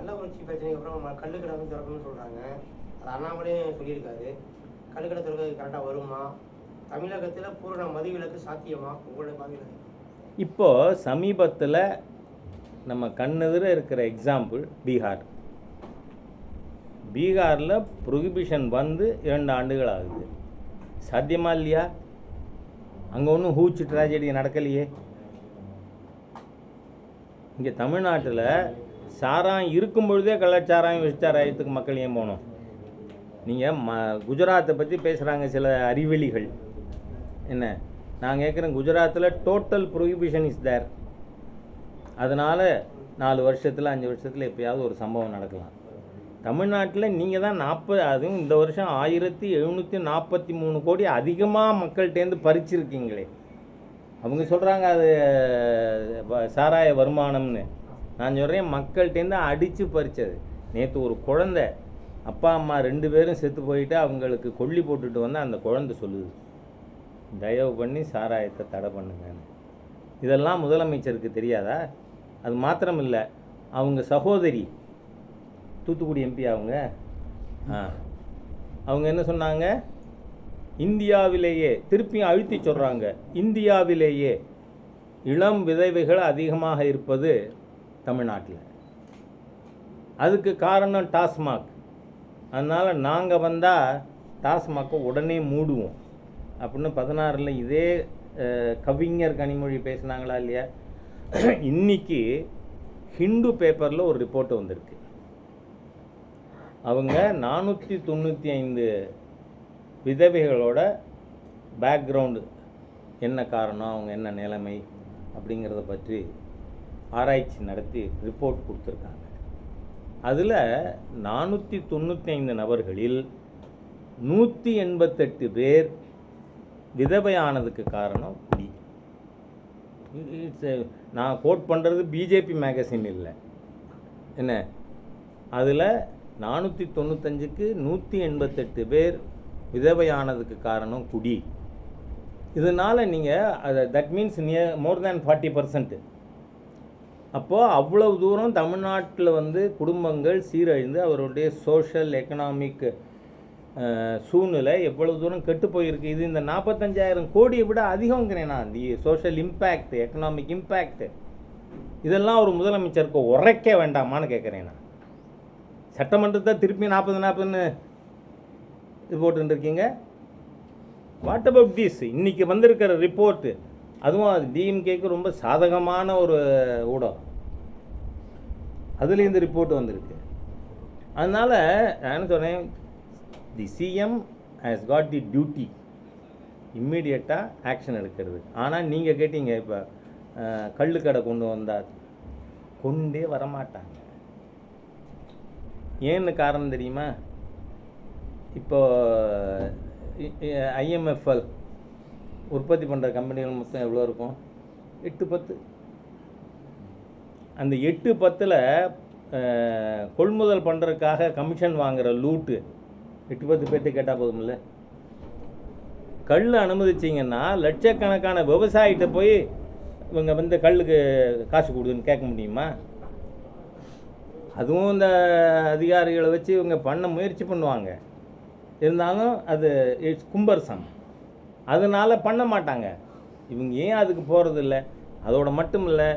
கள்ளக்குறிச்சி பிரச்சனைக்கு அப்புறம் கள்ளுக்கடை வந்து திறக்கணும்னு சொல்கிறாங்க. அது அண்ணாமலையே சொல்லியிருக்காரு. கள்ளுக்கடை திறக்கிறது கரெக்டாக வருமா? தமிழகத்தில் பூரண மதுவிலக்கு சாத்தியமா உங்களுடைய பார்வையில்? இப்போது சமீபத்தில் நம்ம கண்ணெதிர இருக்கிற எக்ஸாம்பிள் பீகார். பீகாரில் ப்ரொஹிபிஷன் வந்து 2 ஆண்டுகள் ஆகுது. சாத்தியமா இல்லையா? அங்கே ஒன்றும் ஹூச் ட்ராஜடி நடக்கலையே. இங்கே தமிழ்நாட்டில் சாராயம் இருக்கும் பொழுதே கள்ளச்சாராயம் விஷச்சாராயத்துக்கு மக்கள் ஏன் போகணும்? நீங்கள் குஜராத்தை பற்றி பேசுகிறாங்க சில அறிவெளிகள். என்ன நான் கேட்குறேன், குஜராத்தில் டோட்டல் ப்ரொஹிபிஷன் இஸ் தேர். அதனால் 4 வருஷத்தில் 5 வருஷத்தில் எப்போயாவது ஒரு சம்பவம் நடக்கலாம். தமிழ்நாட்டில் நீங்கள் தான் அதுவும் இந்த வருஷம் 1743 கோடி அதிகமாக மக்கள்கிட்டேருந்து பறிச்சிருக்கீங்களே. அவங்க சொல்கிறாங்க அது சாராய வருமானம்னு. நான் சொல்கிறேன் மக்கள்கிட்டேருந்து அடித்து பறித்தது. நேற்று ஒரு குழந்தை அப்பா அம்மா 2 பேரும் செத்து போயிட்டு அவங்களுக்கு கொல்லி போட்டுட்டு வந்து அந்த குழந்தை சொல்லுது, தயவு பண்ணி சாராயத்தை தடை பண்ணுங்கன்னு. இதெல்லாம் முதலமைச்சருக்கு தெரியாதா? அது மாத்திரம் இல்லை, அவங்க சகோதரி தூத்துக்குடி எம்பி அவங்க என்ன சொன்னாங்க, இந்தியாவிலேயே திருப்பியும் அழுத்தி சொல்கிறாங்க, இந்தியாவிலேயே இளம் விதவைகள் அதிகமாக இருப்பது தமிழ்நாட்டில். அதுக்கு காரணம் டாஸ்மாக். அதனால் நாங்கள் வந்தால் டாஸ்மாக்கை உடனே மூடுவோம் அப்படின்னு 16 இதே கவிஞர் கனிமொழி பேசினாங்களா இல்லையா? இன்றைக்கி ஹிந்து பேப்பரில் ஒரு ரிப்போர்ட் வந்திருக்கு. அவங்க 495 விதவைகளோட பேக்ரவுண்டு என்ன காரணம், அவங்க என்ன நிலைமை அப்படிங்கிறத பற்றி ஆராய்ச்சி நடத்தி ரிப்போர்ட் கொடுத்துருக்காங்க. அதில் 495 நபர்களில் 188 பேர் விதவையானதுக்கு காரணம் குடி. நான் கோட் பண்ணுறது பிஜேபி மேகசின் இல்லை. என்ன அதில் 495க்கு 188 பேர் விதவையானதுக்கு காரணம் குடி. இதனால் நீங்கள் அதை தட் மீன்ஸ் மோர் தேன் 40%. அப்போது அவ்வளவு தூரம் தமிழ்நாட்டில் வந்து குடும்பங்கள் சீரழிந்து அவருடைய சோஷியல் எக்கனாமிக் சூழ்நிலை எவ்வளவு தூரம் கெட்டு போயிருக்கு. இது இந்த 45,000 கோடியை விட அதிகங்கிறேன்னா the social impact, economic impact, இதெல்லாம் ஒரு முதலமைச்சருக்கு உரைக்க வேண்டாமான்னு கேட்குறேன் நான். சட்டமன்றத்தை திருப்பி 40 இது போட்டுருக்கீங்க. What about this? இன்றைக்கி வந்திருக்கிற ரிப்போர்ட்டு, அதுவும் அது டிஎம்கேக்கு ரொம்ப சாதகமான ஒரு ஊடகம், அதுலேருந்து ரிப்போர்ட் வந்திருக்கு. அதனால் நான் என்ன சொன்னேன், the CM has got the duty இம்மிடியட்டாக ஆக்ஷன் எடுக்கிறது. ஆனால் நீங்கள் கேட்டீங்க, இப்போ கள்ளுக்கடை கொண்டு வந்தால் கொண்டே வரமாட்டாங்க. ஏன்னு காரணம் தெரியுமா? இப்போ ஐஎம்எஃப்எல் உற்பத்தி பண்ணுற கம்பெனிகள் மொத்தம் எவ்வளோ இருக்கும்? 8-10. அந்த 8-10 கொள்முதல் பண்ணுறதுக்காக கமிஷன் வாங்குகிற லூட்டு 8-10 பேர்ட்டு கேட்டால் போதுமில்ல. கல் அனுமதிச்சிங்கன்னா லட்சக்கணக்கான விவசாயிகிட்ட போய் இவங்க வந்து கல்லுக்கு காசு கொடுன்னு கேட்க முடியுமா? அதுவும் இந்த அதிகாரிகளை வச்சு இவங்க பண்ண முயற்சி பண்ணுவாங்க. இருந்தாலும் அது இட்ஸ் கும்பர்சம், அதனால் பண்ண மாட்டாங்க. இவங்க ஏன் அதுக்கு போகிறதில்ல? அதோட மட்டும் இல்லை,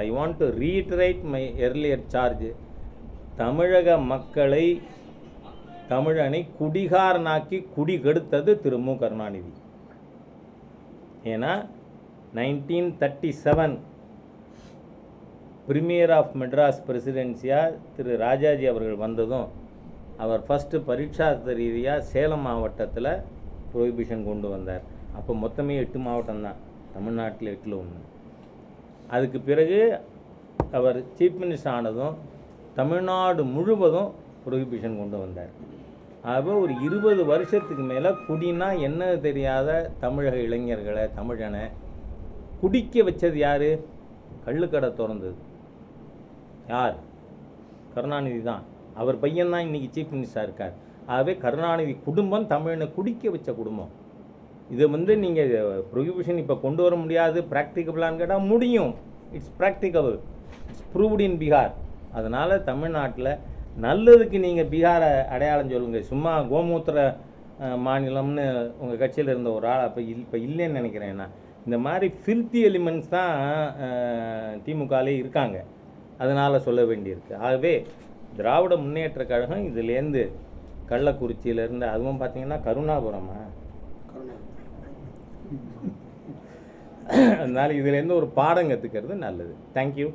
I want to reiterate my earlier charge. தமிழக மக்களை, தமிழனை குடிகாரனாக்கி குடி கெடுத்தது திரு மு கருணாநிதி. ஏன்னா 1937 பிரீமியர் ஆஃப் மெட்ராஸ் பிரசிடென்சியாக திரு ராஜாஜி அவர்கள் வந்ததும் அவர் ஃபஸ்ட்டு பரீட்சார்த்த ரீதியாக சேலம் மாவட்டத்தில் ப்ரொஹிபிஷன் கொண்டு வந்தார். அப்போ மொத்தமே 8 மாவட்டம் தான், தமிழ்நாட்டில் 8ல் 1. அதுக்கு பிறகு அவர் சீஃப் மினிஸ்டர் ஆனதும் தமிழ்நாடு முழுவதும் ப்ரொஹிபிஷன் கொண்டு வந்தார். ஆக ஒரு 20 வருஷத்துக்கு மேலே குடினா என்ன தெரியாத தமிழக இளைஞர்களை, தமிழனை குடிக்க வச்சது யார்? கள்ளுக்கடை திறந்தது யார்? கருணாநிதி தான். அவர் பையன்தான் இன்றைக்கி சீஃப் மினிஸ்டராக இருக்கார். ஆகவே கருணாநிதி குடும்பம் தமிழனை குடிக்க வச்ச குடும்பம். இதை வந்து நீங்கள் ப்ரொஹிபிஷன் இப்போ கொண்டு வர முடியாது, ப்ராக்டிகபிளான்னு கேட்டால் முடியும். இட்ஸ் ப்ராக்டிகபிள், இட்ஸ் ப்ரூவ்ட் இன் பீகார். அதனால் தமிழ்நாட்டில் நல்லதுக்கு நீங்கள் பீகாரை அடையாளம் சொல்லுங்கள். சும்மா கோமூத்திர மாநிலம்னு உங்கள் கட்சியில் இருந்த ஒரு ஆள் இப்போ இல்லைன்னு நினைக்கிறேன். நான் இந்த மாதிரி ஃபில்த்தி எலிமெண்ட்ஸ் தான் திமுகலே இருக்காங்க, அதனால் சொல்ல வேண்டியிருக்கு. ஆகவே திராவிட முன்னேற்ற கழகம் இதுலேருந்து கள்ளக்குறிச்சியிலேருந்து, அதுவும் பார்த்தீங்கன்னா கருணாபுரமா, அதனால் இதுலேருந்து ஒரு பாடம் கற்றுக்கிறது நல்லது. தேங்க்யூ.